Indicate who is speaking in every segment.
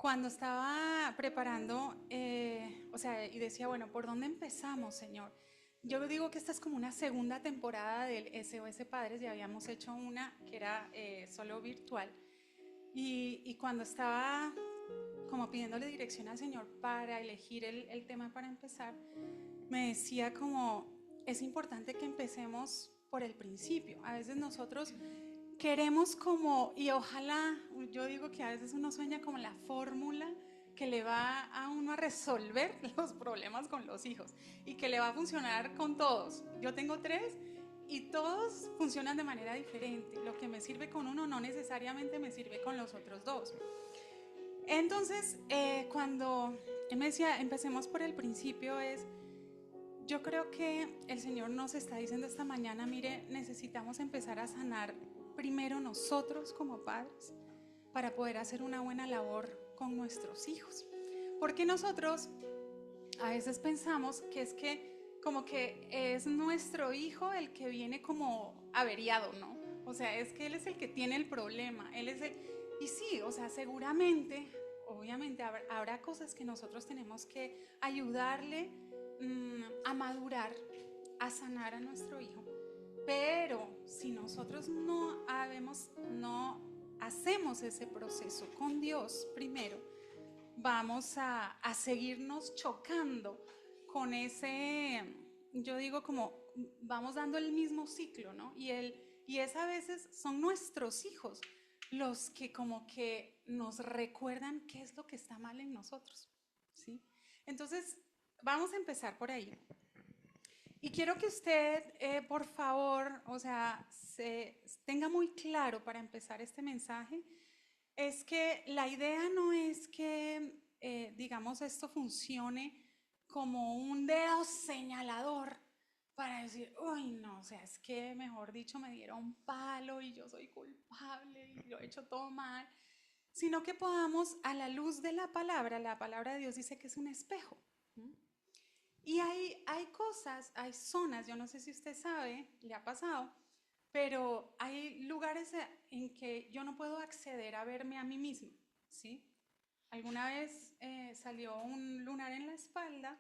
Speaker 1: Cuando estaba preparando, o sea, y decía, bueno, ¿por dónde empezamos, Señor? Yo digo que esta es como una segunda temporada del SOS Padres, ya habíamos hecho una que era solo virtual. Y cuando estaba como pidiéndole dirección al Señor para elegir el tema para empezar, me decía como, es importante que empecemos por el principio. A veces nosotros queremos como, y ojalá, yo digo que a veces uno sueña como la fórmula que le va a uno a resolver los problemas con los hijos y que le va a funcionar con todos. Yo tengo tres y todos funcionan de manera diferente. Lo que me sirve con uno no necesariamente me sirve con los otros dos. Entonces, cuando él me decía, empecemos por el principio, yo creo que el Señor nos está diciendo esta mañana, mire, necesitamos empezar a sanar primero nosotros como padres para poder hacer una buena labor con nuestros hijos. Porque nosotros a veces pensamos que es que como que es nuestro hijo el que viene como averiado, ¿no? O sea, es que él es el que tiene el problema, él es el... Y sí, o sea, seguramente, obviamente habrá cosas que nosotros tenemos que ayudarle a madurar, a sanar a nuestro hijo. Pero si nosotros no hacemos ese proceso con Dios primero, vamos a seguirnos chocando con ese, yo digo como vamos dando el mismo ciclo, ¿no? Y es a veces son nuestros hijos los que como que nos recuerdan qué es lo que está mal en nosotros, ¿sí? Entonces, vamos a empezar por ahí. Y quiero que usted, por favor, o sea, tenga muy claro para empezar este mensaje, es que la idea no es que, digamos, esto funcione como un dedo señalador para decir, uy, no, o sea, es que, mejor dicho, me dieron palo y yo soy culpable y lo he hecho todo mal, sino que podamos, a la luz de la palabra de Dios dice que es un espejo. Y hay cosas, hay zonas, yo no sé si usted sabe, le ha pasado, pero hay lugares en que yo no puedo acceder a verme a mí mismo, ¿sí? Alguna vez salió un lunar en la espalda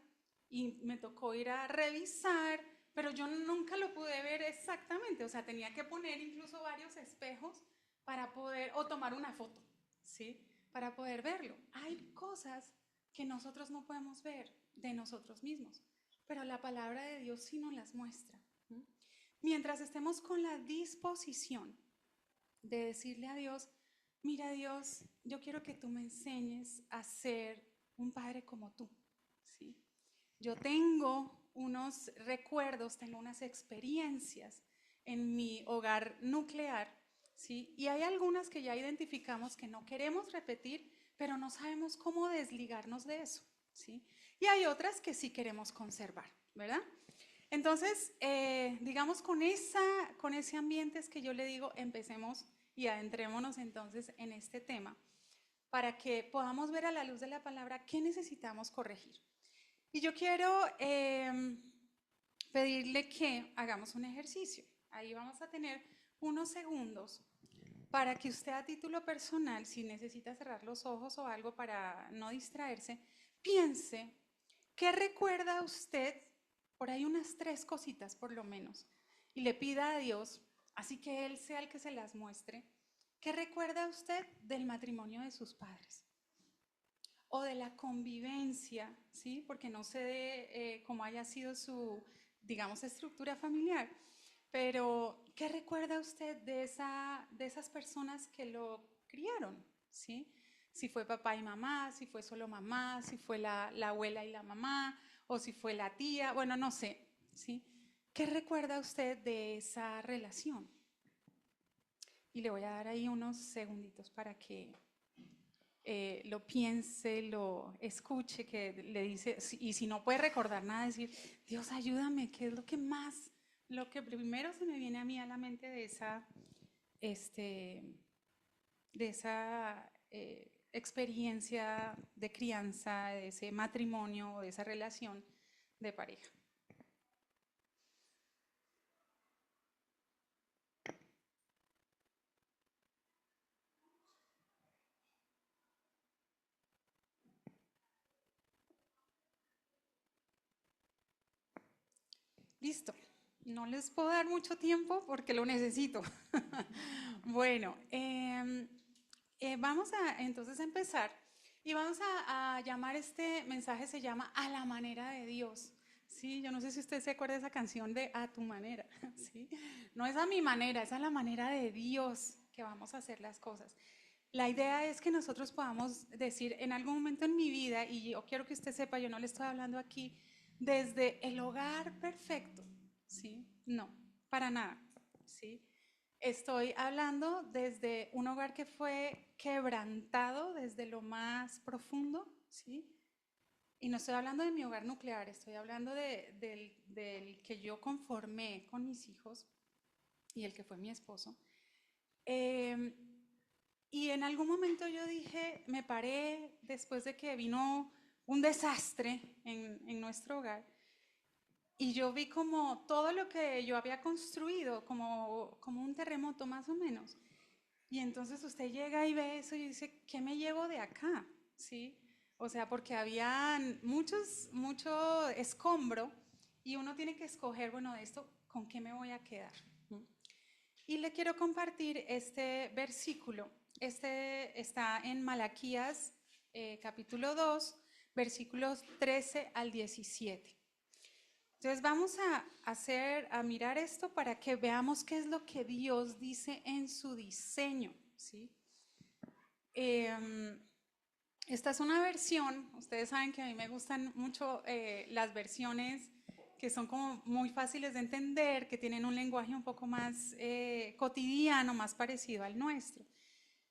Speaker 1: y me tocó ir a revisar, pero yo nunca lo pude ver exactamente, o sea, tenía que poner incluso varios espejos para poder, o tomar una foto, ¿sí? Para poder verlo. Hay cosas que nosotros no podemos ver de nosotros mismos, pero la palabra de Dios sí nos las muestra. Mientras estemos con la disposición de decirle a Dios, mira Dios, yo quiero que tú me enseñes a ser un padre como tú, ¿sí? Yo tengo unos recuerdos, tengo unas experiencias en mi hogar nuclear, ¿sí? Y hay algunas que ya identificamos que no queremos repetir, pero no sabemos cómo desligarnos de eso, ¿sí? Y hay otras que sí queremos conservar, ¿verdad? Entonces, digamos, con ese ambiente es que yo le digo, empecemos y adentrémonos entonces en este tema para que podamos ver a la luz de la palabra qué necesitamos corregir. Y yo quiero pedirle que hagamos un ejercicio. Ahí vamos a tener unos segundos para que usted a título personal, si necesita cerrar los ojos o algo para no distraerse, piense qué recuerda usted, por ahí unas tres cositas por lo menos, y le pida a Dios, así que Él sea el que se las muestre, qué recuerda usted del matrimonio de sus padres o de la convivencia, ¿sí? Porque no sé cómo haya sido su, digamos, estructura familiar, pero ¿qué recuerda usted de esas personas que lo criaron, ¿sí? Si fue papá y mamá, si fue solo mamá, si fue la abuela y la mamá, o si fue la tía, bueno, no sé, ¿sí? ¿Qué recuerda usted de esa relación? Y le voy a dar ahí unos segunditos para que lo piense, lo escuche, que le dice, y si no puede recordar nada, decir, Dios ayúdame, ¿qué es lo que más, lo que primero se me viene a mí a la mente este, de esa experiencia de crianza, de ese matrimonio, de esa relación de pareja? Listo. No les puedo dar mucho tiempo porque lo necesito. Bueno, vamos a entonces empezar y vamos a llamar este mensaje, se llama A la manera de Dios. Sí, yo no sé si usted se acuerda de esa canción de A tu manera, ¿sí? No es a mi manera, es a la manera de Dios que vamos a hacer las cosas. La idea es que nosotros podamos decir en algún momento en mi vida, y yo quiero que usted sepa, yo no le estoy hablando aquí desde el hogar perfecto, ¿sí? No, para nada, ¿sí? Estoy hablando desde un hogar que fue quebrantado desde lo más profundo, ¿sí? Y no estoy hablando de mi hogar nuclear, estoy hablando del que yo conformé con mis hijos y el que fue mi esposo. Eh, y en algún momento yo dije, me paré después de que vino un desastre en nuestro hogar y yo vi como todo lo que yo había construido, como un terremoto más o menos. Y entonces usted llega y ve eso y dice, ¿qué me llevo de acá? ¿Sí? O sea, porque habían mucho escombro y uno tiene que escoger, bueno, de esto, ¿con qué me voy a quedar? Y le quiero compartir este versículo. Este está en Malaquías capítulo 2, versículos 13 al 17. Entonces vamos a mirar esto para que veamos qué es lo que Dios dice en su diseño, ¿sí? Esta es una versión, ustedes saben que a mí me gustan mucho las versiones que son como muy fáciles de entender, que tienen un lenguaje un poco más cotidiano, más parecido al nuestro.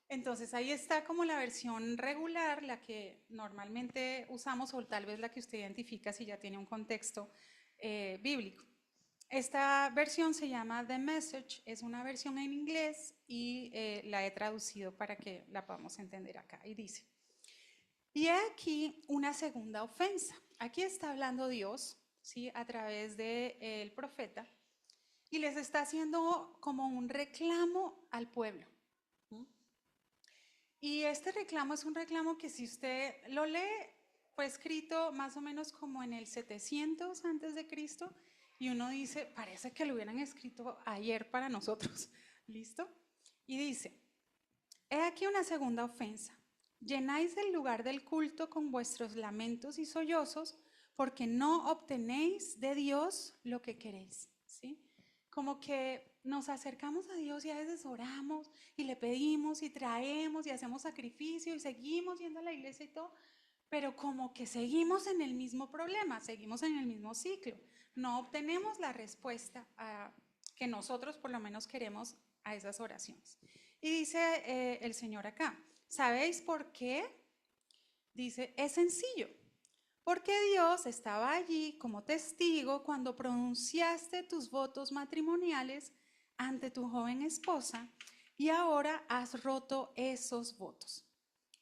Speaker 1: Entonces ahí está como la versión regular, la que normalmente usamos o tal vez la que usted identifica si ya tiene un contexto bíblico. Esta versión se llama The Message, es una versión en inglés y la he traducido para que la podamos entender acá. Y dice, y aquí una segunda ofensa. Aquí está hablando Dios, ¿sí? A través del profeta y les está haciendo como un reclamo al pueblo. Y este reclamo es un reclamo que si usted lo lee, fue escrito más o menos como en el 700 antes de Cristo y uno dice, parece que lo hubieran escrito ayer para nosotros. ¿Listo? Y dice, he aquí una segunda ofensa. Llenáis el lugar del culto con vuestros lamentos y sollozos porque no obtenéis de Dios lo que queréis. ¿Sí? Como que nos acercamos a Dios y a veces oramos y le pedimos y traemos y hacemos sacrificio y seguimos yendo a la iglesia y todo, pero como que seguimos en el mismo problema, seguimos en el mismo ciclo. No obtenemos la respuesta que nosotros por lo menos queremos a esas oraciones. Y dice el Señor acá, ¿sabéis por qué? Dice, es sencillo. Porque Dios estaba allí como testigo cuando pronunciaste tus votos matrimoniales ante tu joven esposa y ahora has roto esos votos.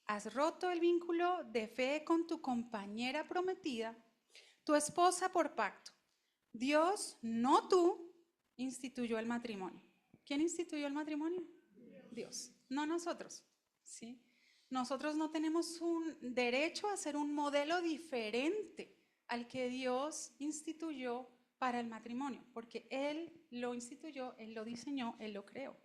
Speaker 1: Has roto el vínculo de fe con tu compañera prometida, tu esposa por pacto. Dios, no tú, instituyó el matrimonio. ¿Quién instituyó el matrimonio? Dios, no nosotros, ¿sí? Nosotros no tenemos un derecho a ser un modelo diferente al que Dios instituyó para el matrimonio, porque Él lo instituyó, Él lo diseñó, Él lo creó.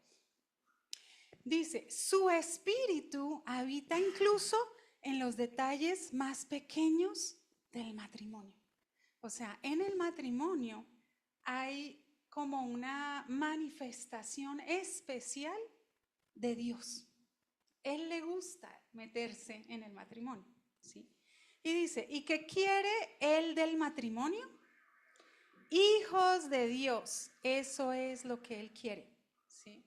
Speaker 1: Dice, su espíritu habita incluso en los detalles más pequeños del matrimonio. O sea, en el matrimonio hay como una manifestación especial de Dios. Él le gusta meterse en el matrimonio, ¿sí? Y dice, ¿y qué quiere él del matrimonio? Hijos de Dios, eso es lo que él quiere, ¿sí?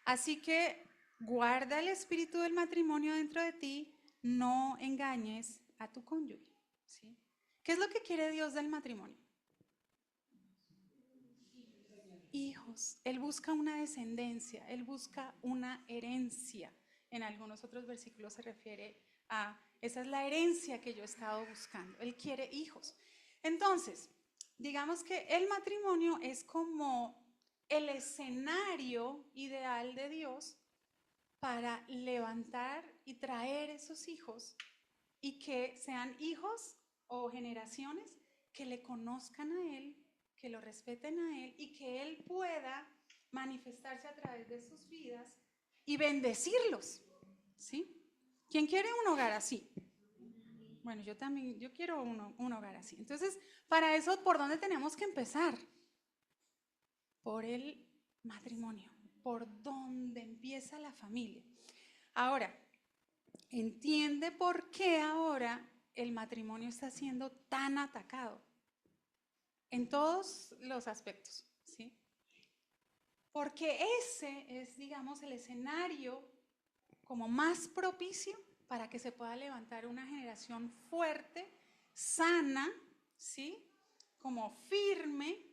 Speaker 1: Así que guarda el espíritu del matrimonio dentro de ti, no engañes a tu cónyuge, ¿sí? ¿Qué es lo que quiere Dios del matrimonio? Hijos. Él busca una descendencia, Él busca una herencia. En algunos otros versículos se refiere a, esa es la herencia que yo he estado buscando. Él quiere hijos. Entonces, digamos que el matrimonio es como el escenario ideal de Dios para levantar y traer esos hijos y que sean hijos o generaciones que le conozcan a Él que lo respeten a Él y que Él pueda manifestarse a través de sus vidas y bendecirlos, ¿sí? ¿Quién quiere un hogar así? Bueno, yo también, yo quiero un hogar así. Entonces, para eso, ¿por dónde tenemos que empezar? Por el matrimonio, por donde empieza la familia. Ahora, entiende por qué ahora el matrimonio está siendo tan atacado en todos los aspectos, ¿sí? Porque ese es, digamos, el escenario como más propicio para que se pueda levantar una generación fuerte, sana, ¿sí? Como firme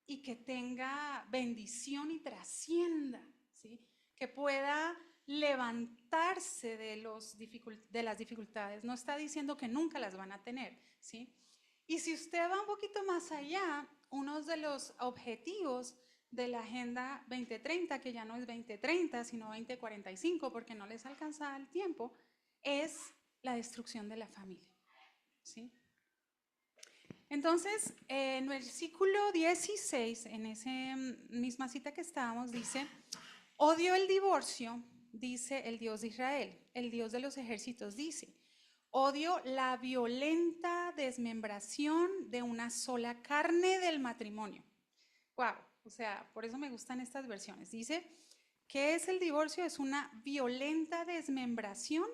Speaker 1: y que tenga bendición y trascienda, ¿sí? Que pueda levantarse de las dificultades. No está diciendo que nunca las van a tener, ¿sí? Y si usted va un poquito más allá, uno de los objetivos de la Agenda 2030, que ya no es 2030, sino 2045, porque no les alcanza el tiempo, es la destrucción de la familia, ¿sí? Entonces, en el versículo 16, en esa misma cita que estábamos, dice, odio el divorcio, dice el Dios de Israel, el Dios de los ejércitos dice, odio la violenta desmembración de una sola carne del matrimonio. Wow, o sea, por eso me gustan estas versiones. Dice, ¿qué es el divorcio? Es una violenta desmembración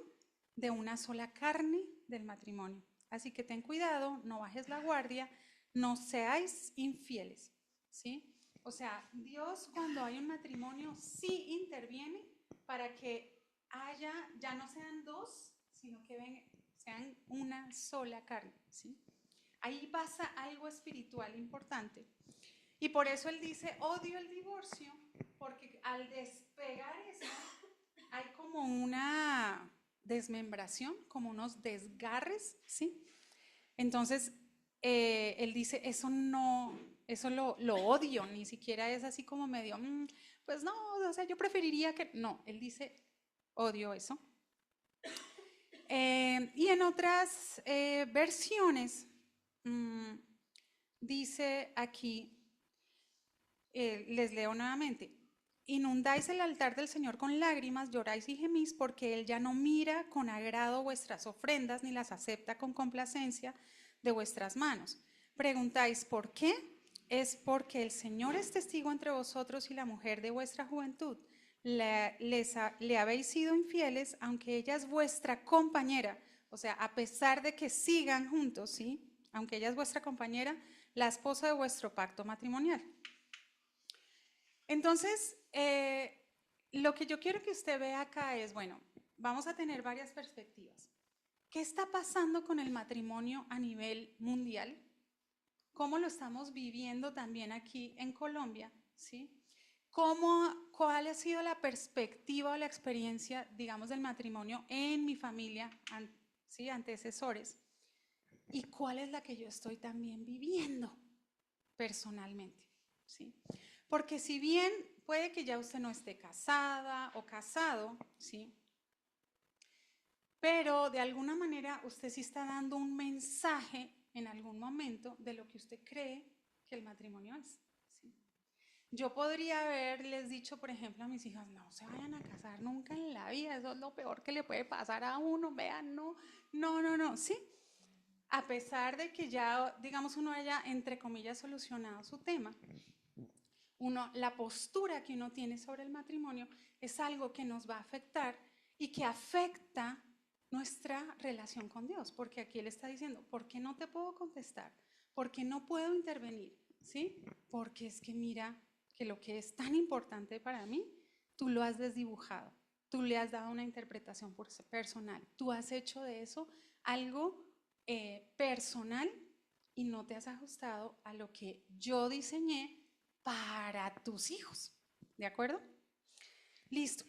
Speaker 1: de una sola carne del matrimonio. Así que ten cuidado, no bajes la guardia, no seáis infieles, ¿sí? O sea, Dios cuando hay un matrimonio sí interviene para que haya, ya no sean dos, sino que sean una sola carne, ¿sí? Ahí pasa algo espiritual importante. Y por eso él dice, odio el divorcio, porque al despegar eso, hay como una desmembración, como unos desgarres, ¿sí? Entonces, él dice, eso no, eso lo odio, ni siquiera es así como medio, pues no, o sea, yo preferiría que, no, él dice, odio eso. Y en otras versiones, dice aquí, les leo nuevamente. Inundáis el altar del Señor con lágrimas, lloráis y gemís, porque Él ya no mira con agrado vuestras ofrendas, ni las acepta con complacencia de vuestras manos. Preguntáis, ¿por qué? Es porque el Señor es testigo entre vosotros y la mujer de vuestra juventud. Le habéis sido infieles, aunque ella es vuestra compañera. O sea, a pesar de que sigan juntos, ¿sí? Aunque ella es vuestra compañera, la esposa de vuestro pacto matrimonial. Entonces, lo que yo quiero que usted vea acá es, bueno, vamos a tener varias perspectivas. ¿Qué está pasando con el matrimonio a nivel mundial? ¿Cómo lo estamos viviendo también aquí en Colombia? ¿Sí? ¿Cuál ha sido la perspectiva o la experiencia, digamos, del matrimonio en mi familia, ¿sí? Antecesores? ¿Y cuál es la que yo estoy también viviendo personalmente? ¿Sí? Porque si bien puede que ya usted no esté casada o casado, ¿sí? Pero de alguna manera usted sí está dando un mensaje en algún momento de lo que usted cree que el matrimonio es, ¿sí? Yo podría haberles dicho, por ejemplo, a mis hijas, no se vayan a casar nunca en la vida, eso es lo peor que le puede pasar a uno, vean, no, ¿sí? A pesar de que ya, digamos, uno haya, entre comillas, solucionado su tema, la postura que uno tiene sobre el matrimonio es algo que nos va a afectar y que afecta nuestra relación con Dios, porque aquí Él está diciendo, ¿por qué no te puedo contestar? ¿Por qué no puedo intervenir? ¿Sí? Porque es que mira que lo que es tan importante para mí, tú lo has desdibujado, tú le has dado una interpretación personal, tú has hecho de eso algo personal y no te has ajustado a lo que yo diseñé para tus hijos, ¿de acuerdo? Listo.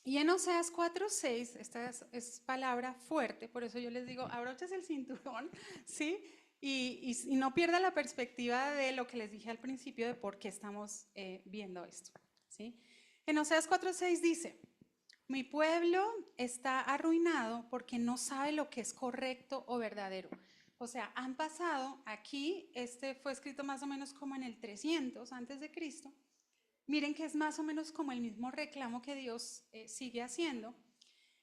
Speaker 1: Y en Oseas 4:6, esta es palabra fuerte, por eso yo les digo, abróchese el cinturón, ¿sí? Y no pierda la perspectiva de lo que les dije al principio de por qué estamos viendo esto, ¿sí? En Oseas 4:6 dice, mi pueblo está arruinado porque no sabe lo que es correcto o verdadero. O sea, han pasado, aquí, este fue escrito más o menos como en el 300 antes de Cristo. Miren que es más o menos como el mismo reclamo que Dios sigue haciendo.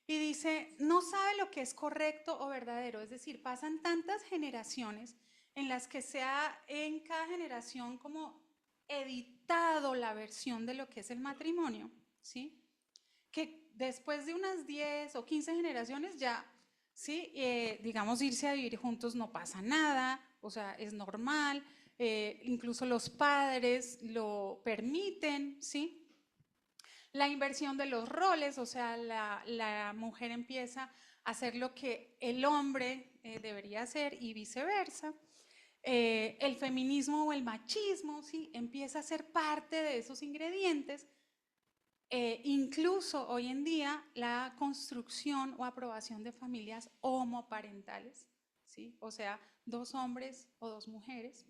Speaker 1: Y dice, no sabe lo que es correcto o verdadero. Es decir, pasan tantas generaciones en las que se ha en cada generación como editado la versión de lo que es el matrimonio, ¿sí? Que después de unas 10 o 15 generaciones ya, ¿sí? Digamos, irse a vivir juntos no pasa nada, o sea, es normal, incluso los padres lo permiten, ¿sí? La inversión de los roles, o sea, la mujer empieza a hacer lo que el hombre debería hacer y viceversa. El feminismo o el machismo, ¿sí? Empieza a ser parte de esos ingredientes. Incluso hoy en día la construcción o aprobación de familias homoparentales, ¿sí? O sea, 2 hombres o 2 mujeres.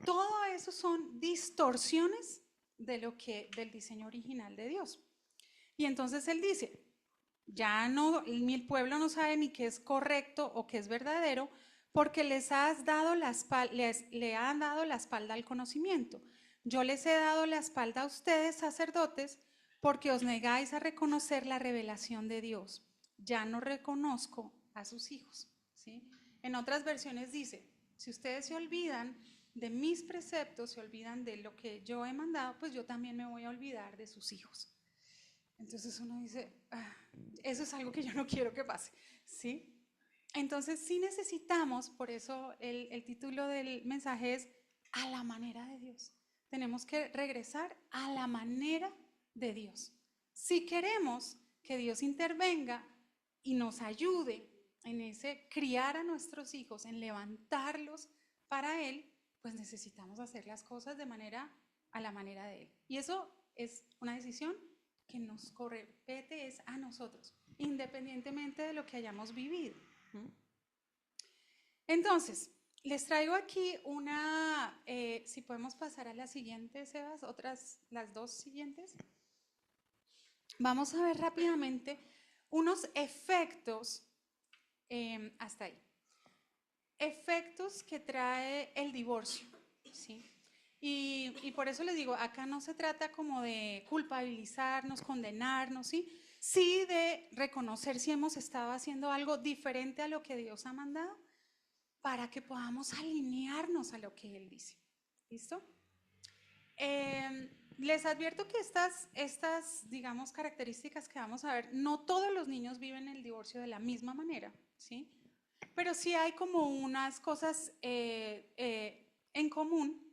Speaker 1: Todo eso son distorsiones de lo que, del diseño original de Dios. Y entonces él dice, ya no, mi pueblo no sabe ni qué es correcto o qué es verdadero, porque le han dado la espalda al conocimiento. Yo les he dado la espalda a ustedes, sacerdotes, porque os negáis a reconocer la revelación de Dios. Ya no reconozco a sus hijos, ¿sí? En otras versiones dice, si ustedes se olvidan de mis preceptos, se olvidan de lo que yo he mandado, pues yo también me voy a olvidar de sus hijos. Entonces uno dice, eso es algo que yo no quiero que pase, ¿sí? Entonces sí necesitamos, por eso el título del mensaje es a la manera de Dios. Tenemos que regresar a la manera de Dios. Si queremos que Dios intervenga y nos ayude en ese criar a nuestros hijos, en levantarlos para Él, pues necesitamos hacer las cosas de manera a la manera de Él. Y eso es una decisión que nos compete es a nosotros, independientemente de lo que hayamos vivido. Entonces, les traigo aquí una, si podemos pasar a la siguiente, Sebas, las 2 siguientes. Vamos a ver rápidamente unos efectos, hasta ahí, efectos que trae el divorcio, ¿sí? Y por eso les digo, acá no se trata como de culpabilizarnos, condenarnos, ¿sí? Sí de reconocer si hemos estado haciendo algo diferente a lo que Dios ha mandado para que podamos alinearnos a lo que Él dice. ¿Listo? Les advierto que estas, digamos, características que vamos a ver, no todos los niños viven el divorcio de la misma manera, ¿sí? Pero sí hay como unas cosas en común.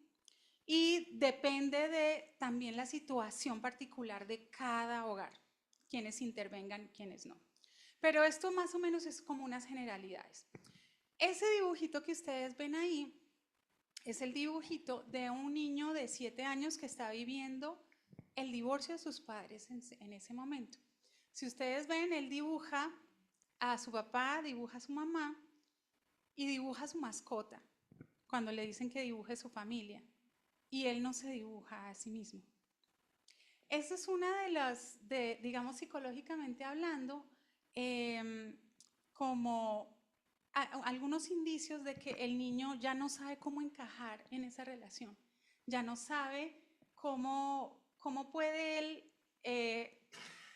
Speaker 1: Y depende de también la situación particular de cada hogar, quienes intervengan, quienes no. Pero esto más o menos es como unas generalidades. Ese dibujito que ustedes ven ahí es el dibujito de un niño de 7 años que está viviendo el divorcio de sus padres en ese momento. Si ustedes ven, él dibuja a su papá, dibuja a su mamá y dibuja a su mascota cuando le dicen que dibuje su familia. Y él no se dibuja a sí mismo. Esa es una de las, digamos, psicológicamente hablando, como algunos indicios de que el niño ya no sabe cómo encajar en esa relación, ya no sabe cómo puede él,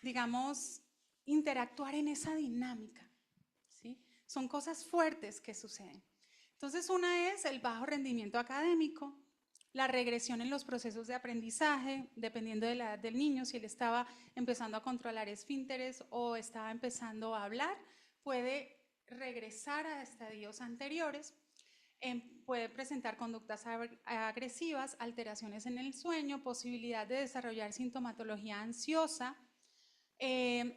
Speaker 1: digamos, interactuar en esa dinámica, ¿sí? Son cosas fuertes que suceden. Entonces, una es el bajo rendimiento académico, la regresión en los procesos de aprendizaje, dependiendo de la edad del niño, si él estaba empezando a controlar esfínteres o estaba empezando a hablar, puede regresar a estadios anteriores, puede presentar conductas agresivas, alteraciones en el sueño, posibilidad de desarrollar sintomatología ansiosa.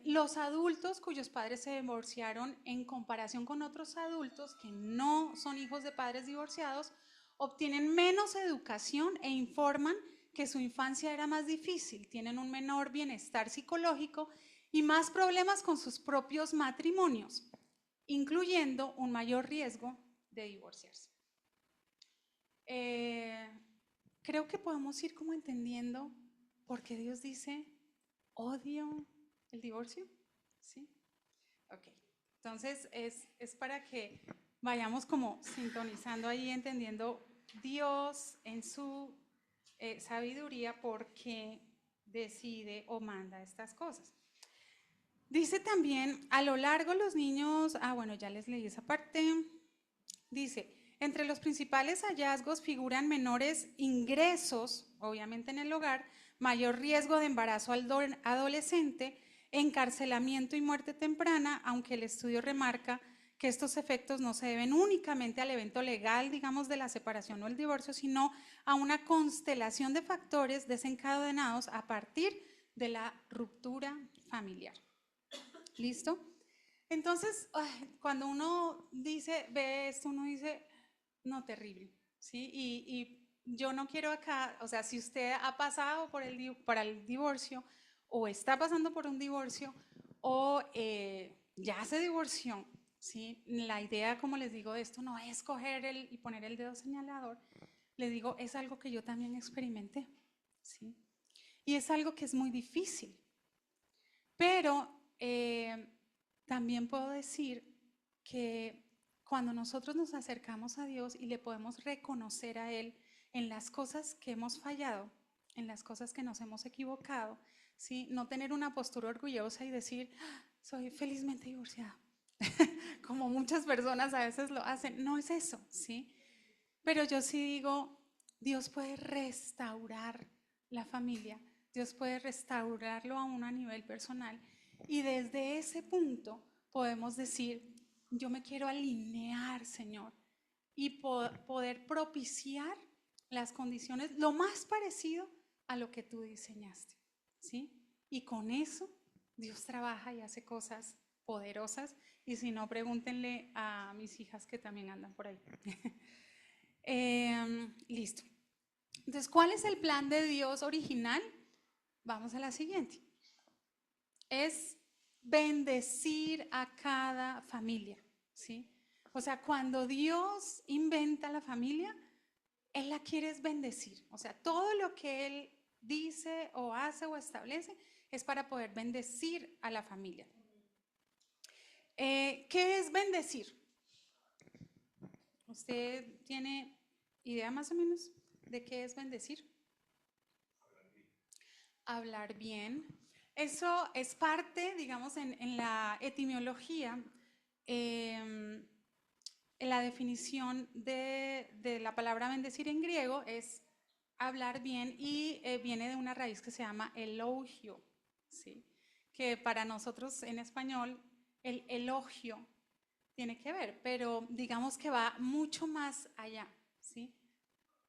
Speaker 1: Los adultos cuyos padres se divorciaron en comparación con otros adultos que no son hijos de padres divorciados, obtienen menos educación e informan que su infancia era más difícil, tienen un menor bienestar psicológico y más problemas con sus propios matrimonios, incluyendo un mayor riesgo de divorciarse. Creo que podemos ir como entendiendo por qué Dios dice, odio el divorcio, ¿sí? Ok, entonces es para que vayamos como sintonizando ahí, entendiendo Dios en su sabiduría por qué decide o manda estas cosas. Dice también, a lo largo los niños, bueno, ya les leí esa parte, dice, entre los principales hallazgos figuran menores ingresos, obviamente en el hogar, mayor riesgo de embarazo adolescente, encarcelamiento y muerte temprana, aunque el estudio remarca que estos efectos no se deben únicamente al evento legal, digamos, de la separación o el divorcio, sino a una constelación de factores desencadenados a partir de la ruptura familiar. ¿Listo? Entonces, cuando uno dice, ve esto, uno dice, no, terrible, ¿sí? Y yo no quiero acá, o sea, si usted ha pasado por para el divorcio o está pasando por un divorcio o ya se divorció, ¿sí? La idea, como les digo, de esto no es coger y poner el dedo señalador, les digo, es algo que yo también experimenté, ¿sí? Y es algo que es muy difícil, pero también puedo decir que cuando nosotros nos acercamos a Dios y le podemos reconocer a Él en las cosas que hemos fallado, en las cosas que nos hemos equivocado, ¿sí? No tener una postura orgullosa y decir, soy felizmente divorciada, como muchas personas a veces lo hacen. No es eso, ¿sí? Pero yo sí digo, Dios puede restaurar la familia, Dios puede restaurarlo a uno a nivel personal. Y desde ese punto podemos decir, yo me quiero alinear, Señor, y poder propiciar las condiciones lo más parecido a lo que tú diseñaste, ¿sí? Y con eso Dios trabaja y hace cosas poderosas. Y si no, pregúntenle a mis hijas que también andan por ahí. Listo. Entonces, ¿cuál es el plan de Dios original? Vamos a la siguiente. Es bendecir a cada familia, ¿sí? O sea, cuando Dios inventa la familia, Él la quiere es bendecir. O sea, todo lo que Él dice o hace o establece es para poder bendecir a la familia. ¿Qué es bendecir? ¿Usted tiene idea más o menos de qué es bendecir? Hablar bien. Eso es parte, digamos, en la etimología, en la definición de la palabra bendecir en griego es hablar bien y viene de una raíz que se llama elogio, ¿sí? Que para nosotros en español el elogio tiene que ver, pero digamos que va mucho más allá, ¿sí?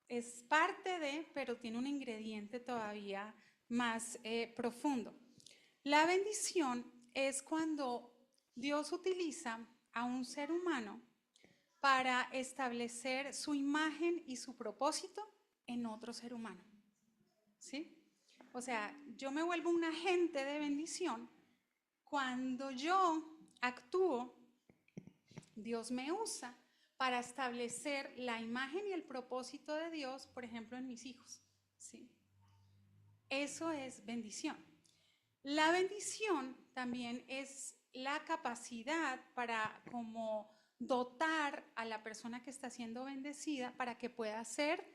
Speaker 1: Es parte de, pero tiene un ingrediente todavía más profundo. La bendición es cuando Dios utiliza a un ser humano para establecer su imagen y su propósito en otro ser humano, ¿sí? O sea, yo me vuelvo un agente de bendición cuando yo actúo, Dios me usa para establecer la imagen y el propósito de Dios, por ejemplo, en mis hijos, ¿sí? Eso es bendición. La bendición también es la capacidad para como dotar a la persona que está siendo bendecida para que pueda ser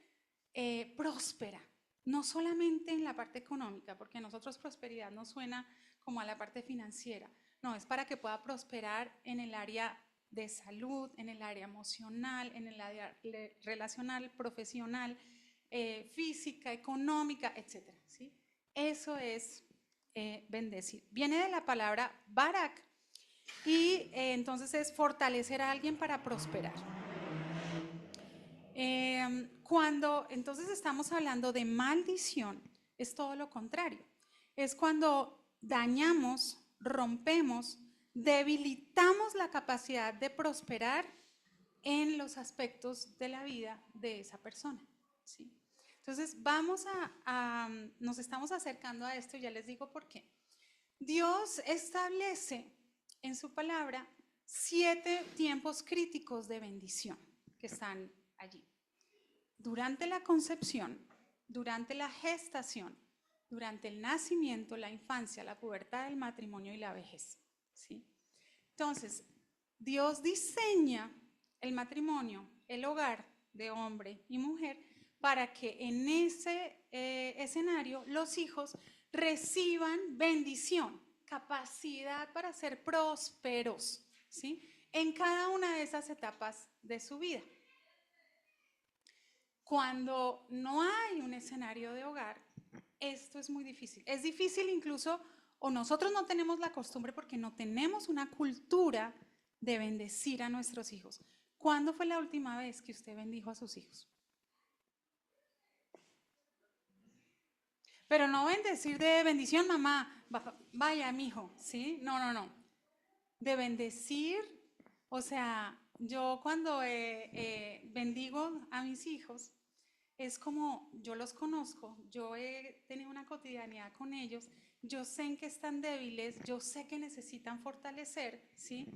Speaker 1: próspera, no solamente en la parte económica, porque a nosotros prosperidad nos suena como a la parte financiera, no, es para que pueda prosperar en el área de salud, en el área emocional, en el área relacional, profesional, física, económica, etcétera, ¿sí? Eso es bendecir. Viene de la palabra barak y entonces es fortalecer a alguien para prosperar. Cuando entonces estamos hablando de maldición, es todo lo contrario. Es cuando dañamos, rompemos, debilitamos la capacidad de prosperar en los aspectos de la vida de esa persona, ¿sí? Entonces nos estamos acercando a esto y ya les digo por qué. Dios establece en su palabra 7 tiempos críticos de bendición que están allí. Durante la concepción, durante la gestación, durante el nacimiento, la infancia, la pubertad, el matrimonio y la vejez, ¿sí? Entonces, Dios diseña el matrimonio, el hogar de hombre y mujer, para que en ese escenario los hijos reciban bendición, capacidad para ser prósperos, ¿sí? En cada una de esas etapas de su vida. Cuando no hay un escenario de hogar, esto es muy difícil. Es difícil incluso, o nosotros no tenemos la costumbre porque no tenemos una cultura de bendecir a nuestros hijos. ¿Cuándo fue la última vez que usted bendijo a sus hijos? Pero no bendecir de bendición, mamá, vaya, mijo, ¿sí? No, no, no. De bendecir, o sea, yo cuando bendigo a mis hijos, es como yo los conozco, yo he tenido una cotidianidad con ellos, yo sé en qué están débiles, yo sé que necesitan fortalecer, ¿sí?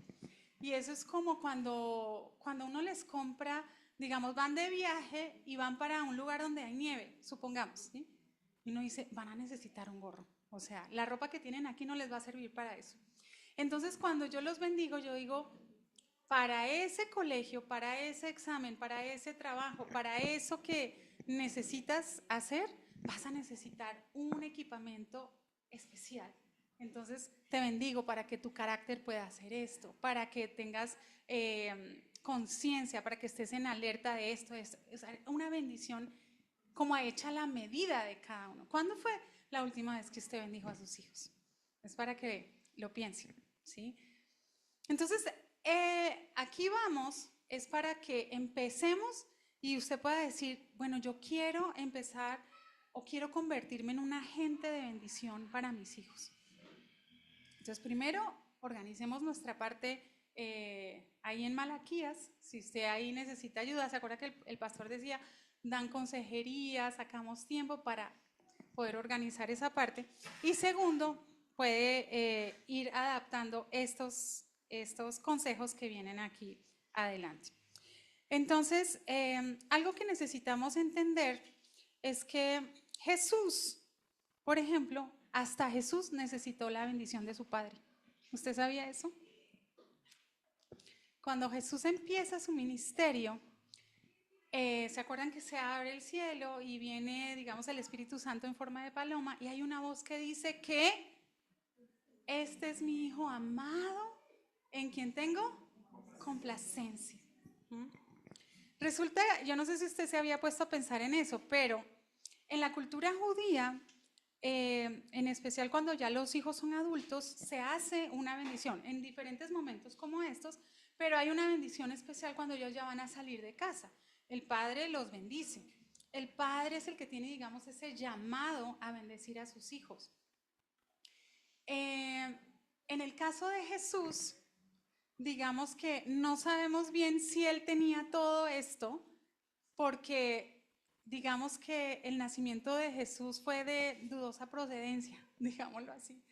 Speaker 1: Y eso es como cuando uno les compra, digamos, van de viaje y van para un lugar donde hay nieve, supongamos, ¿sí? Y uno dice, van a necesitar un gorro. O sea, la ropa que tienen aquí no les va a servir para eso. Entonces, cuando yo los bendigo, yo digo, para ese colegio, para ese examen, para ese trabajo, para eso que necesitas hacer, vas a necesitar un equipamiento especial. Entonces, te bendigo para que tu carácter pueda hacer esto, para que tengas conciencia, para que estés en alerta de esto. Es una bendición como hecha a la medida de cada uno. ¿Cuándo fue la última vez que usted bendijo a sus hijos? Es para que lo piensen, ¿sí? Entonces, aquí vamos, es para que empecemos y usted pueda decir, bueno, yo quiero empezar o quiero convertirme en un agente de bendición para mis hijos. Entonces, primero, organicemos nuestra parte ahí en Malaquías. Si usted ahí necesita ayuda, se acuerda que el pastor decía, dan consejería, sacamos tiempo para poder organizar esa parte. Y segundo, puede ir adaptando estos consejos que vienen aquí adelante. Entonces, algo que necesitamos entender es que Jesús, por ejemplo, hasta Jesús necesitó la bendición de su Padre. ¿Usted sabía eso? Cuando Jesús empieza su ministerio, ¿se acuerdan que se abre el cielo y viene, digamos, el Espíritu Santo en forma de paloma y hay una voz que dice que este es mi Hijo amado en quien tengo complacencia? Resulta, yo no sé si usted se había puesto a pensar en eso, pero en la cultura judía, en especial cuando ya los hijos son adultos, se hace una bendición en diferentes momentos como estos, pero hay una bendición especial cuando ellos ya van a salir de casa. El padre los bendice. El padre es el que tiene, digamos, ese llamado a bendecir a sus hijos. En el caso de Jesús, digamos que no sabemos bien si él tenía todo esto, porque digamos que el nacimiento de Jesús fue de dudosa procedencia, digámoslo así,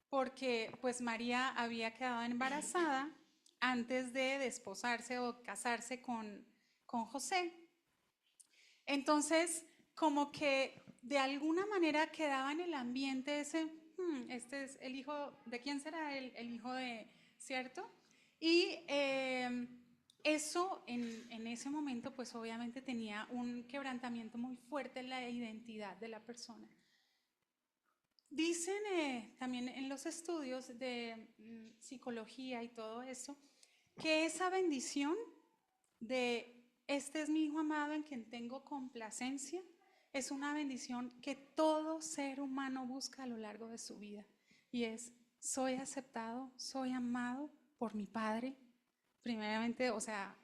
Speaker 1: porque pues María había quedado embarazada antes de desposarse o casarse con José. Entonces, como que de alguna manera quedaba en el ambiente ese, este es el hijo, ¿de quién será el hijo de, cierto? Y eso en ese momento pues obviamente tenía un quebrantamiento muy fuerte en la identidad de la persona. Dicen también en los estudios de psicología y todo eso, que esa bendición de este es mi Hijo amado en quien tengo complacencia, es una bendición que todo ser humano busca a lo largo de su vida. Y es, soy aceptado, soy amado por mi Padre. Primeramente, o sea,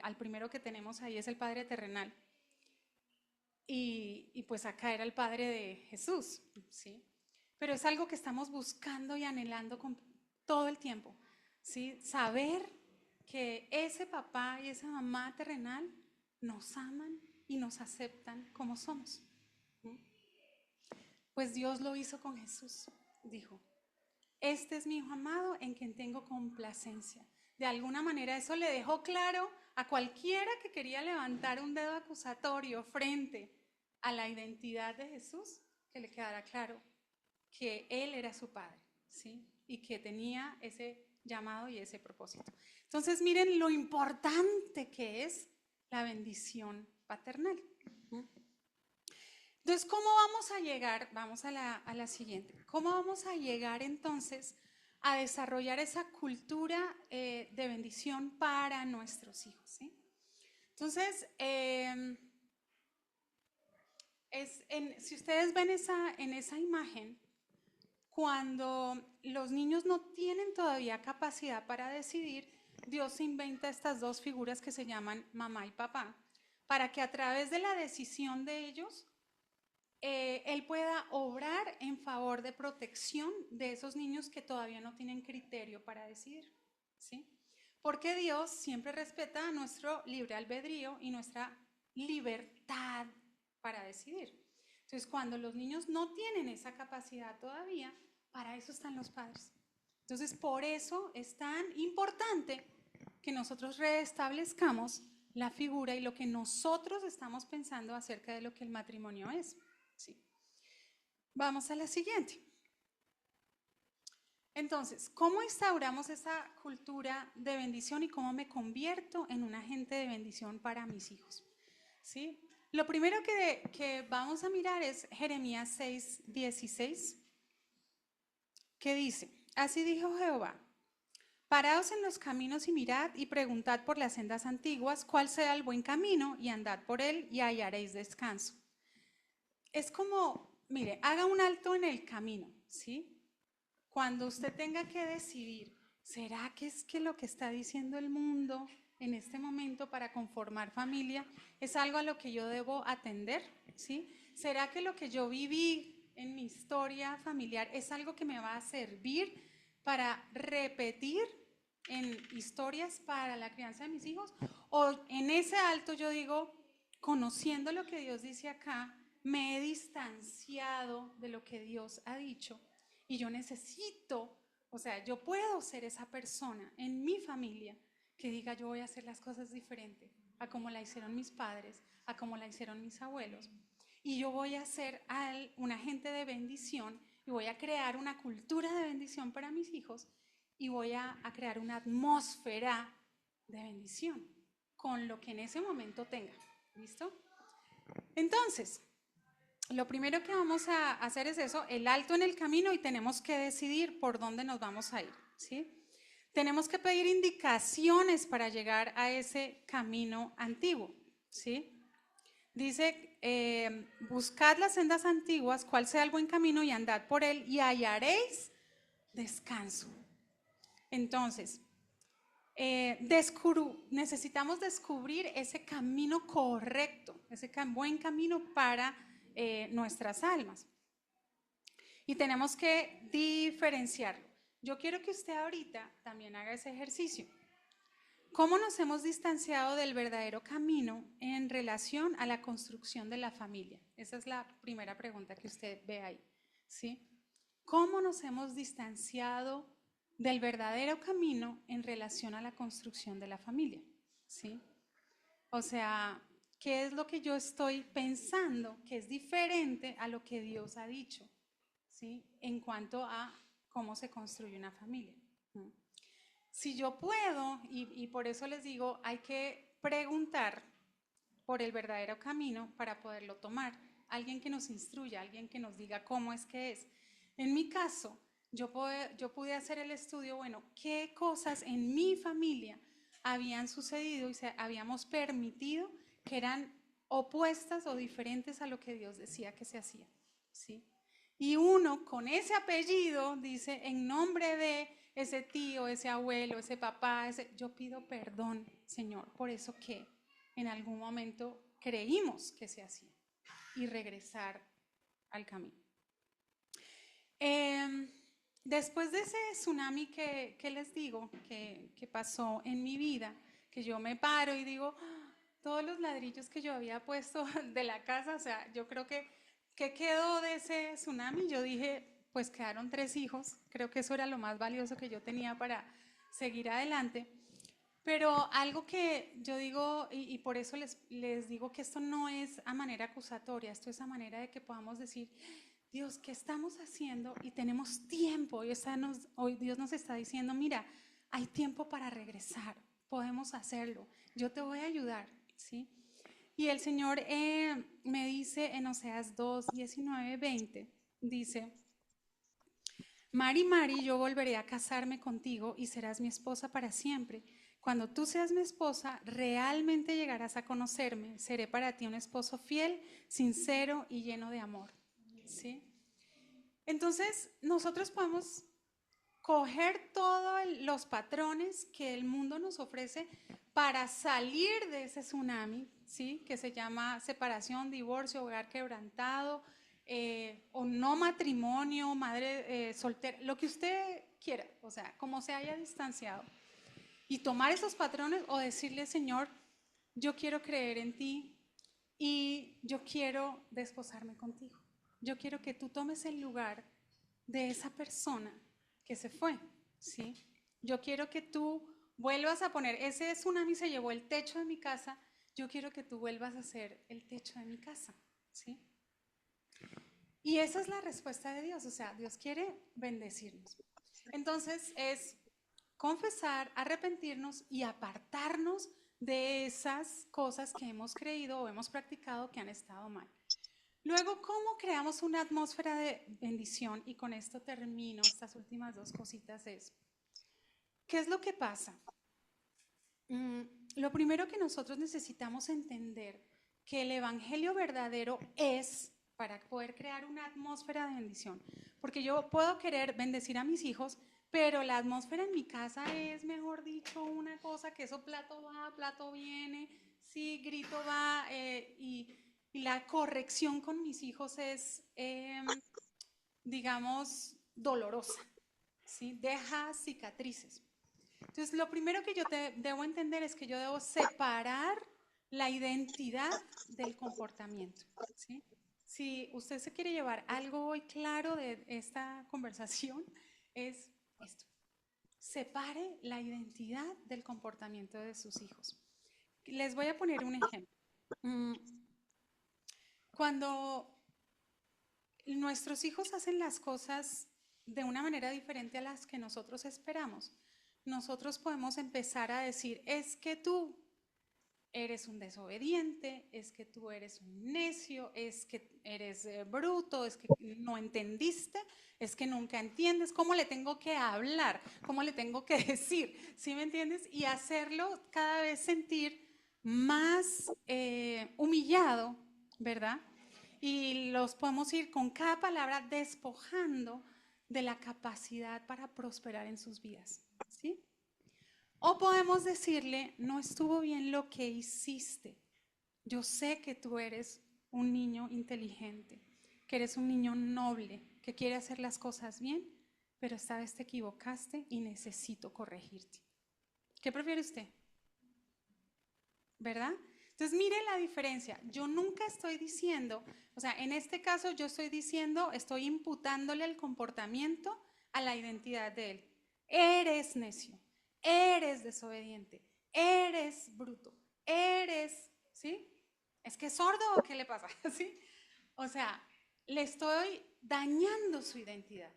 Speaker 1: al primero que tenemos ahí es el Padre terrenal. Y pues acá era el Padre de Jesús, ¿sí? Pero es algo que estamos buscando y anhelando con todo el tiempo, ¿sí? Saber que ese papá y esa mamá terrenal nos aman y nos aceptan como somos. Pues Dios lo hizo con Jesús, dijo, este es mi Hijo amado en quien tengo complacencia. De alguna manera eso le dejó claro a cualquiera que quería levantar un dedo acusatorio frente a la identidad de Jesús, que le quedara claro que Él era su Padre, ¿sí? y que tenía ese llamado y ese propósito. Entonces miren lo importante que es la bendición paternal. Entonces, ¿cómo vamos a llegar? Vamos a la siguiente. ¿Cómo vamos a llegar entonces a desarrollar esa cultura de bendición para nuestros hijos? ¿Sí? Entonces, si ustedes ven en esa imagen, cuando los niños no tienen todavía capacidad para decidir, Dios inventa estas dos figuras que se llaman mamá y papá, para que a través de la decisión de ellos, Él pueda obrar en favor de protección de esos niños que todavía no tienen criterio para decidir, ¿sí? Porque Dios siempre respeta nuestro libre albedrío y nuestra libertad para decidir. Entonces, cuando los niños no tienen esa capacidad todavía, para eso están los padres. Entonces, por eso es tan importante que nosotros restablezcamos la figura y lo que nosotros estamos pensando acerca de lo que el matrimonio es. ¿Sí? Vamos a la siguiente. Entonces, ¿cómo instauramos esa cultura de bendición y cómo me convierto en un agente de bendición para mis hijos? ¿Sí? Lo primero que vamos a mirar es Jeremías 6:16, que dice: así dijo Jehová, paraos en los caminos y mirad y preguntad por las sendas antiguas cuál sea el buen camino y andad por él y hallaréis descanso. Es como, mire, haga un alto en el camino, ¿sí? Cuando usted tenga que decidir, ¿será que es que lo que está diciendo el mundo en este momento para conformar familia es algo a lo que yo debo atender? ¿Sí? ¿Será que lo que yo viví en mi historia familiar es algo que me va a servir para repetir en historias para la crianza de mis hijos? O en ese alto yo digo, conociendo lo que Dios dice acá, me he distanciado de lo que Dios ha dicho y yo necesito, o sea, yo puedo ser esa persona en mi familia que diga yo voy a hacer las cosas diferente a como la hicieron mis padres, a como la hicieron mis abuelos, y yo voy a ser un agente de bendición y voy a crear una cultura de bendición para mis hijos y voy a crear una atmósfera de bendición con lo que en ese momento tenga. ¿Listo? Entonces, lo primero que vamos a hacer es eso, el alto en el camino, y tenemos que decidir por dónde nos vamos a ir, ¿sí? Tenemos que pedir indicaciones para llegar a ese camino antiguo, ¿sí? Dice, buscad las sendas antiguas, cuál sea el buen camino y andad por él y hallaréis descanso. Entonces, necesitamos descubrir ese camino correcto, ese buen camino para nuestras almas. Y tenemos que diferenciarlo. Yo quiero que usted ahorita también haga ese ejercicio. ¿Cómo nos hemos distanciado del verdadero camino en relación a la construcción de la familia? Esa es la primera pregunta que usted ve ahí, ¿sí? ¿Cómo nos hemos distanciado del verdadero camino en relación a la construcción de la familia? ¿Sí? O sea, ¿qué es lo que yo estoy pensando que es diferente a lo que Dios ha dicho? ¿Sí? En cuanto a cómo se construye una familia. Si yo puedo, y por eso les digo, hay que preguntar por el verdadero camino para poderlo tomar. Alguien que nos instruya, alguien que nos diga cómo es que es. En mi caso, yo pude hacer el estudio, bueno, qué cosas en mi familia habían sucedido y habíamos permitido que eran opuestas o diferentes a lo que Dios decía que se hacía, ¿sí? Y uno con ese apellido dice, en nombre de ese tío, ese abuelo, ese papá, yo pido perdón, Señor, por eso que en algún momento creímos que se hacía, y regresar al camino. Después de ese tsunami que les digo, que pasó en mi vida, que yo me paro y digo, todos los ladrillos que yo había puesto de la casa, o sea, yo creo que ¿qué quedó de ese tsunami? Yo dije, pues quedaron 3 hijos, creo que eso era lo más valioso que yo tenía para seguir adelante. Pero algo que yo digo, y por eso les digo que esto no es a manera acusatoria, esto es a manera de que podamos decir, Dios, ¿qué estamos haciendo? Y tenemos tiempo. Hoy Dios nos está diciendo, mira, hay tiempo para regresar, podemos hacerlo, yo te voy a ayudar, ¿sí? Y el Señor me dice en Oseas 2, 19, 20, dice, Mari, Mari, yo volveré a casarme contigo y serás mi esposa para siempre. Cuando tú seas mi esposa, realmente llegarás a conocerme. Seré para ti un esposo fiel, sincero y lleno de amor. ¿Sí? Entonces, nosotros podemos coger todos los patrones que el mundo nos ofrece para salir de ese tsunami, ¿sí? Que se llama separación, divorcio, hogar quebrantado, o no matrimonio, madre soltera, lo que usted quiera, o sea, como se haya distanciado. Y tomar esos patrones o decirle, Señor, yo quiero creer en ti y yo quiero desposarme contigo. Yo quiero que tú tomes el lugar de esa persona que se fue, ¿sí? Yo quiero que tú vuelvas a poner, ese tsunami se llevó el techo de mi casa, yo quiero que tú vuelvas a ser el techo de mi casa, ¿sí? Y esa es la respuesta de Dios, o sea, Dios quiere bendecirnos. Entonces es confesar, arrepentirnos y apartarnos de esas cosas que hemos creído o hemos practicado que han estado mal. Luego, ¿cómo creamos una atmósfera de bendición? Y con esto termino estas últimas dos cositas es, ¿qué es lo que pasa? Lo primero que nosotros necesitamos entender que el evangelio verdadero es para poder crear una atmósfera de bendición. Porque yo puedo querer bendecir a mis hijos, pero la atmósfera en mi casa es, mejor dicho, una cosa que eso plato va, plato viene, sí, grito va, y la corrección con mis hijos es, digamos, dolorosa, ¿sí? Deja cicatrices. Entonces, lo primero que yo debo entender es que yo debo separar la identidad del comportamiento, ¿sí? Si usted se quiere llevar algo hoy claro de esta conversación, es esto. Separe la identidad del comportamiento de sus hijos. Les voy a poner un ejemplo. Cuando nuestros hijos hacen las cosas de una manera diferente a las que nosotros esperamos, nosotros podemos empezar a decir, es que tú eres un desobediente, es que tú eres un necio, es que eres bruto, es que no entendiste, es que nunca entiendes, ¿cómo le tengo que hablar? ¿Cómo le tengo que decir? ¿Sí me entiendes? Y hacerlo cada vez sentir más humillado, ¿verdad? Y los podemos ir con cada palabra despojando de la capacidad para prosperar en sus vidas, ¿sí? O podemos decirle, no estuvo bien lo que hiciste. Yo sé que tú eres un niño inteligente, que eres un niño noble, que quiere hacer las cosas bien, pero esta vez te equivocaste y necesito corregirte. ¿Qué prefiere usted? ¿Verdad? Entonces, mire la diferencia. Yo nunca estoy diciendo, o sea, en este caso yo estoy diciendo, estoy imputándole el comportamiento a la identidad de él. Eres necio, eres desobediente, eres bruto, eres, ¿sí? ¿Es que es sordo o qué le pasa? ¿Sí? O sea, le estoy dañando su identidad.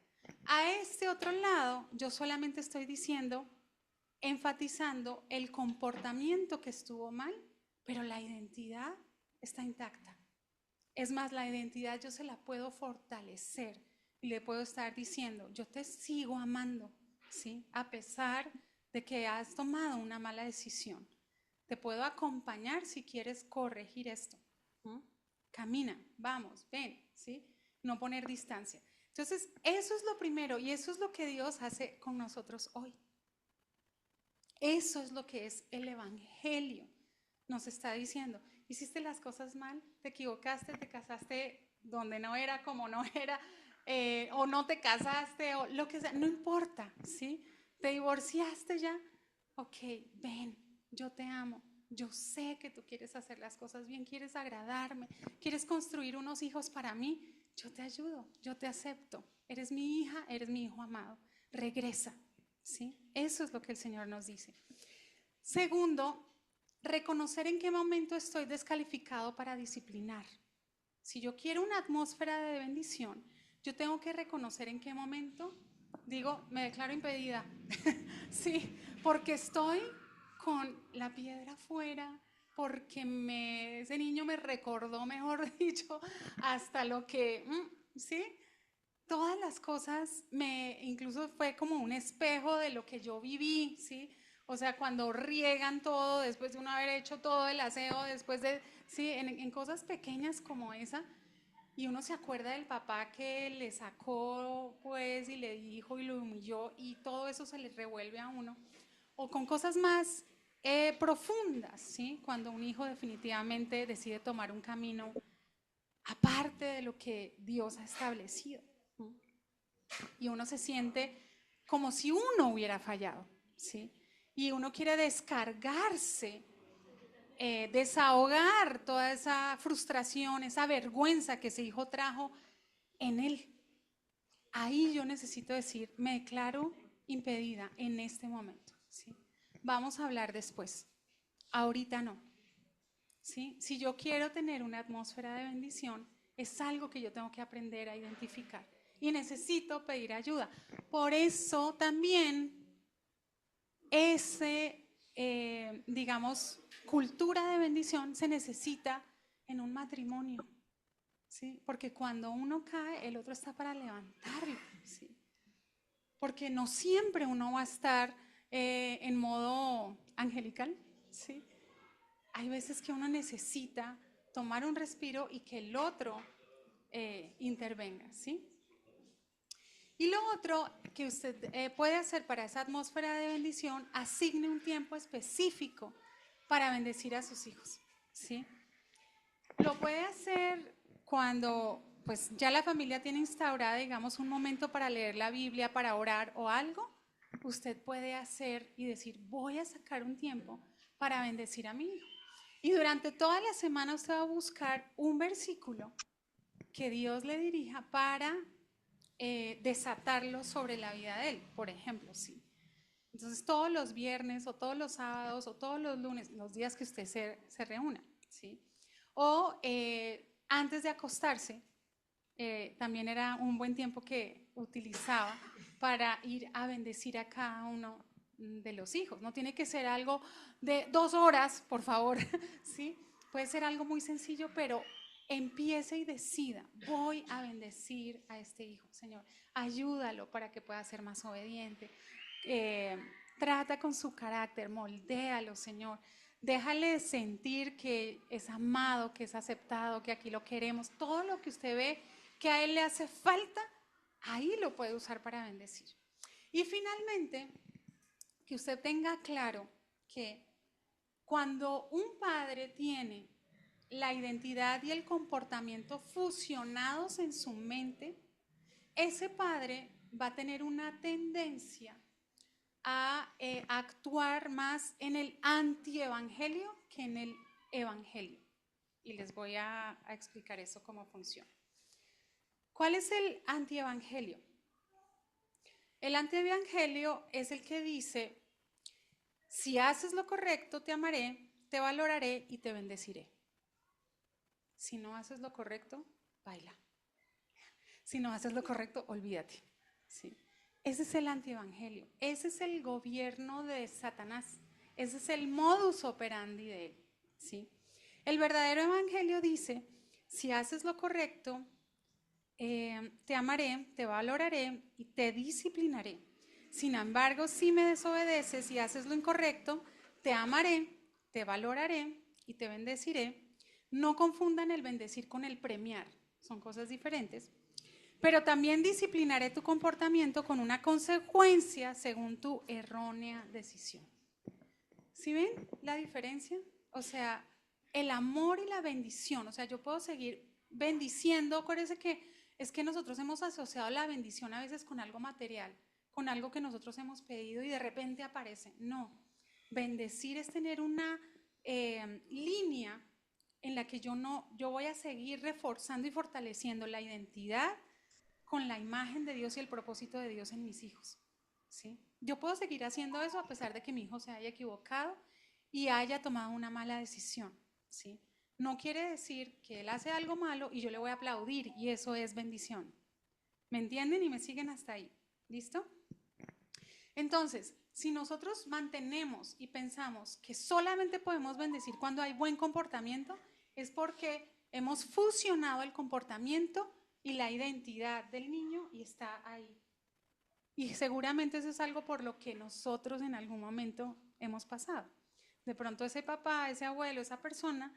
Speaker 1: A este otro lado, yo solamente estoy diciendo, enfatizando el comportamiento que estuvo mal, pero la identidad está intacta. Es más, la identidad yo se la puedo fortalecer y le puedo estar diciendo, yo te sigo amando, ¿sí? A pesar de que has tomado una mala decisión. Te puedo acompañar si quieres corregir esto. ¿Mm? Camina, vamos, ven, ¿sí? No poner distancia. Entonces, eso es lo primero y eso es lo que Dios hace con nosotros hoy. Eso es lo que es el evangelio. Nos está diciendo, hiciste las cosas mal, te equivocaste, te casaste donde no era, como no era, o no te casaste, o lo que sea, no importa, ¿sí? Te divorciaste ya, ok, ven, yo te amo, yo sé que tú quieres hacer las cosas bien, quieres agradarme, quieres construir unos hijos para mí, yo te ayudo, yo te acepto, eres mi hija, eres mi hijo amado, regresa, ¿sí? Eso es lo que el Señor nos dice. Segundo, reconocer en qué momento estoy descalificado para disciplinar. Si yo quiero una atmósfera de bendición, yo tengo que reconocer en qué momento digo, me declaro impedida. Sí, porque estoy con la piedra afuera, porque ese niño me recordó, mejor dicho, hasta lo que, ¿sí? Todas las cosas, incluso fue como un espejo de lo que yo viví, ¿sí? O sea, cuando riegan todo, después de uno haber hecho todo el aseo, después de, sí, en cosas pequeñas como esa, y uno se acuerda del papá que le sacó, pues, y le dijo y lo humilló, y todo eso se le revuelve a uno. O con cosas más profundas, ¿sí? Cuando un hijo definitivamente decide tomar un camino aparte de lo que Dios ha establecido. Y uno se siente como si uno hubiera fallado, ¿sí? Y uno quiere descargarse, desahogar toda esa frustración, esa vergüenza que ese hijo trajo en él. Ahí yo necesito decir, me declaro impedida en este momento, ¿sí? Vamos a hablar después, ahorita no, ¿sí? Si yo quiero tener una atmósfera de bendición, es algo que yo tengo que aprender a identificar y necesito pedir ayuda. Por eso también digamos, cultura de bendición se necesita en un matrimonio, ¿sí? Porque cuando uno cae, el otro está para levantarlo, ¿sí? Porque no siempre uno va a estar en modo angelical, ¿sí? Hay veces que uno necesita tomar un respiro y que el otro intervenga, ¿sí? Y lo otro que usted puede hacer para esa atmósfera de bendición, asigne un tiempo específico para bendecir a sus hijos, ¿sí? Lo puede hacer cuando pues ya la familia tiene instaurada, digamos, un momento para leer la Biblia, para orar o algo. Usted puede hacer y decir, voy a sacar un tiempo para bendecir a mi hijo. Y durante toda la semana usted va a buscar un versículo que Dios le dirija para desatarlo sobre la vida de él, por ejemplo, sí. Entonces todos los viernes o todos los sábados o todos los lunes, los días que usted se reúna, ¿sí? O antes de acostarse, también era un buen tiempo que utilizaba para ir a bendecir a cada uno de los hijos. No tiene que ser algo de 2 horas, por favor, ¿sí? Puede ser algo muy sencillo, pero empiece y decida, voy a bendecir a este hijo, Señor. Ayúdalo para que pueda ser más obediente. Trata con su carácter, moldéalo, Señor. Déjale sentir que es amado, que es aceptado, que aquí lo queremos. Todo lo que usted ve que a él le hace falta, ahí lo puede usar para bendecir. Y finalmente, que usted tenga claro que cuando un padre tiene la identidad y el comportamiento fusionados en su mente, ese padre va a tener una tendencia a actuar más en el antievangelio que en el evangelio. Y les voy a explicar eso cómo funciona. ¿Cuál es el antievangelio? El antievangelio es el que dice, si haces lo correcto, te amaré, te valoraré y te bendeciré. Si no haces lo correcto, baila. Si no haces lo correcto, olvídate. ¿Sí? Ese es el antievangelio. Ese es el gobierno de Satanás. Ese es el modus operandi de él. ¿Sí? El verdadero evangelio dice, si haces lo correcto, te amaré, te valoraré y te disciplinaré. Sin embargo, si me desobedeces y haces lo incorrecto, te amaré, te valoraré y te bendeciré. No confundan el bendecir con el premiar, son cosas diferentes. Pero también disciplinaré tu comportamiento con una consecuencia según tu errónea decisión. ¿Sí ven la diferencia? O sea, el amor y la bendición. O sea, yo puedo seguir bendiciendo. Acuérdense que es que nosotros hemos asociado la bendición a veces con algo material, con algo que nosotros hemos pedido y de repente aparece. No, bendecir es tener una línea en la que yo voy a seguir reforzando y fortaleciendo la identidad con la imagen de Dios y el propósito de Dios en mis hijos. ¿Sí? Yo puedo seguir haciendo eso a pesar de que mi hijo se haya equivocado y haya tomado una mala decisión. ¿Sí? No quiere decir que él hace algo malo y yo le voy a aplaudir y eso es bendición. ¿Me entienden y me siguen hasta ahí? ¿Listo? Entonces, si nosotros mantenemos y pensamos que solamente podemos bendecir cuando hay buen comportamiento, es porque hemos fusionado el comportamiento y la identidad del niño y está ahí. Y seguramente eso es algo por lo que nosotros en algún momento hemos pasado. De pronto ese papá, ese abuelo, esa persona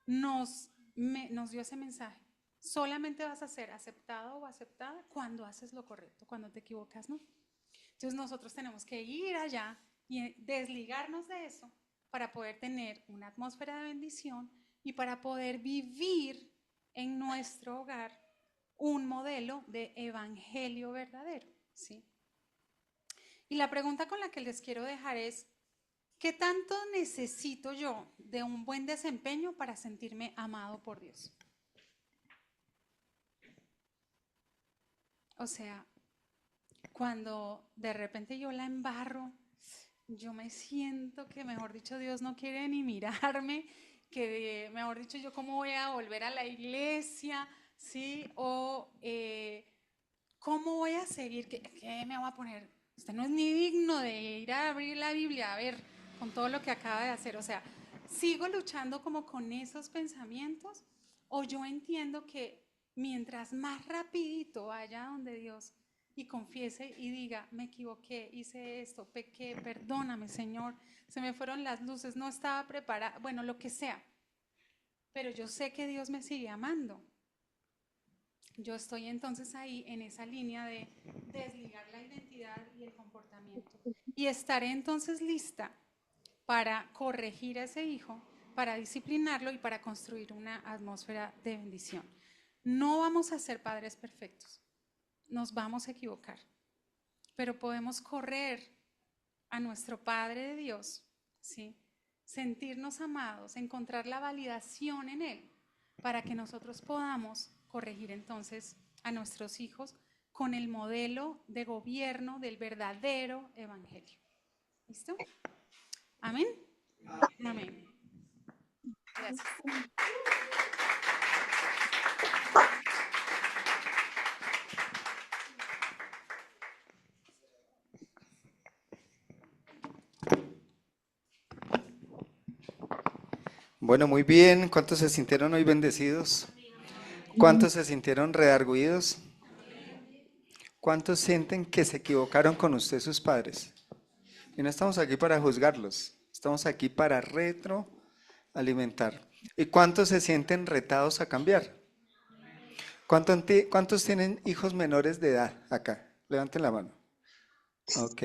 Speaker 1: nos dio ese mensaje. Solamente vas a ser aceptado o aceptada cuando haces lo correcto, cuando te equivocas, ¿no? Entonces nosotros tenemos que ir allá y desligarnos de eso para poder tener una atmósfera de bendición y para poder vivir en nuestro hogar un modelo de evangelio verdadero, ¿sí? Y la pregunta con la que les quiero dejar es, ¿qué tanto necesito yo de un buen desempeño para sentirme amado por Dios? O sea, cuando de repente yo la embarro, yo me siento que, mejor dicho, Dios no quiere ni mirarme, que, mejor dicho, yo cómo voy a volver a la iglesia, ¿sí? O cómo voy a seguir, ¿qué me voy a poner? Usted no es ni digno de ir a abrir la Biblia, a ver, con todo lo que acaba de hacer. O sea, ¿sigo luchando como con esos pensamientos? ¿O yo entiendo que mientras más rapidito vaya donde Dios y confiese y diga, me equivoqué, hice esto, pequé, perdóname, Señor, se me fueron las luces, no estaba preparada, bueno, lo que sea, pero yo sé que Dios me sigue amando? Yo estoy entonces ahí en esa línea de desligar la identidad y el comportamiento. Y estaré entonces lista para corregir a ese hijo, para disciplinarlo y para construir una atmósfera de bendición. No vamos a ser padres perfectos, nos vamos a equivocar, pero podemos correr a nuestro Padre de Dios, ¿sí? Sentirnos amados, encontrar la validación en Él, para que nosotros podamos corregir entonces a nuestros hijos con el modelo de gobierno del verdadero evangelio. ¿Listo? ¿Amén? Amén. Gracias.
Speaker 2: Bueno, muy bien. ¿Cuántos se sintieron hoy bendecidos? ¿Cuántos se sintieron redarguidos? ¿Cuántos sienten que se equivocaron con usted, sus padres? Y no estamos aquí para juzgarlos, estamos aquí para retroalimentar. ¿Y cuántos se sienten retados a cambiar? ¿Cuántos tienen hijos menores de edad acá? Levanten la mano. Ok.